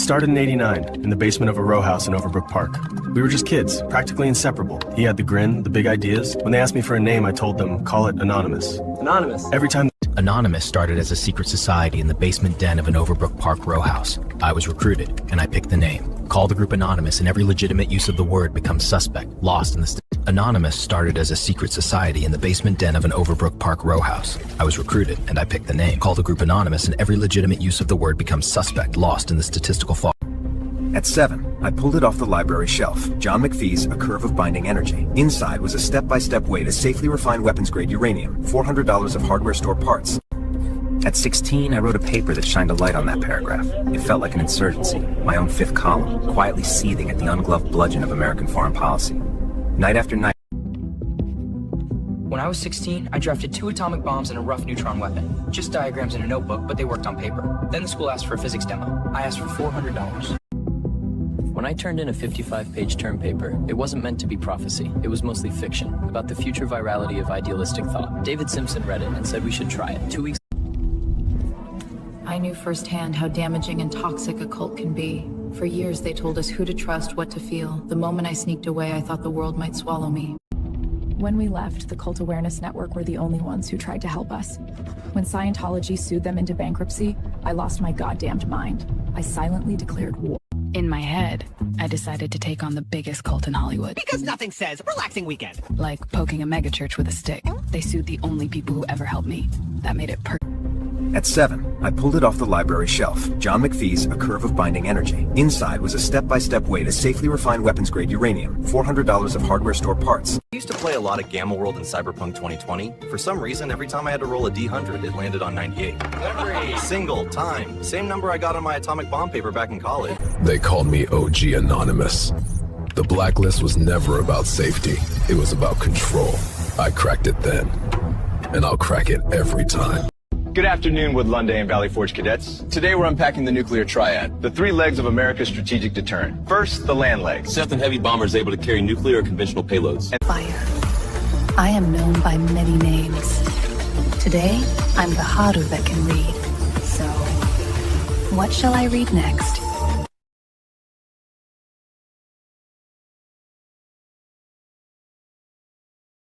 started in '89, in the basement of a row house in Overbrook Park. We were just kids, practically inseparable. He had the grin, the big ideas. When they asked me for a name, I told them, call it Anonymous. Anonymous? Every time... Anonymous started as a secret society in the basement den of an Overbrook Park row house. I was recruited, and I picked the name. Call the group Anonymous, and every legitimate use of the word becomes suspect, lost in the... Anonymous started as a secret society in the basement den of an Overbrook Park row house. I was recruited, and I picked the name. Call the group Anonymous, and every legitimate use of the word becomes suspect, lost in the statistical fog. At 7, I pulled it off the library shelf. John McPhee's A Curve of Binding Energy. Inside was a step-by-step way to safely refine weapons-grade uranium, $400 of hardware store parts. At 16, I wrote a paper that shined a light on that paragraph. It felt like an insurgency, my own fifth column, quietly seething at the ungloved bludgeon of American foreign policy. Night after night. When I was 16, I drafted 2 atomic bombs and a rough neutron weapon. Just diagrams in a notebook, but they worked on paper. Then the school asked for a physics demo. I asked for $400. When I turned in a 55-page term paper, it wasn't meant to be prophecy. It was mostly fiction, about the future virality of idealistic thought. David Simpson read it and said we should try it. 2 weeks. I knew firsthand how damaging and toxic a cult can be. For years, they told us who to trust, what to feel. The moment I sneaked away, I thought the world might swallow me. When we left, the Cult Awareness Network were the only ones who tried to help us. When Scientology sued them into bankruptcy, I lost my goddamned mind. I silently declared war. In my head, I decided to take on the biggest cult in Hollywood. Because nothing says relaxing weekend. Like poking a megachurch with a stick. They sued the only people who ever helped me. That made it perfect. At 7, I pulled it off the library shelf. John McPhee's A Curve of Binding Energy. Inside was a step-by-step way to safely refine weapons-grade uranium, $400 of hardware store parts. I used to play a lot of Hack.World and Cyberpunk 2020. For some reason, every time I had to roll a D100, it landed on 98. Every single time. Same number I got on my atomic bomb paper back in college. They called me OG Anonymous. The blacklist was never about safety. It was about control. I cracked it then, and I'll crack it every time. Good afternoon, Woodlawn and Valley Forge cadets. Today we're unpacking the nuclear triad, the 3 legs of America's strategic deterrent. First, the land leg. Stealth and heavy bombers able to carry nuclear or conventional payloads. Fire. I am known by many names. Today, I'm the Haru that can read. So, what shall I read next?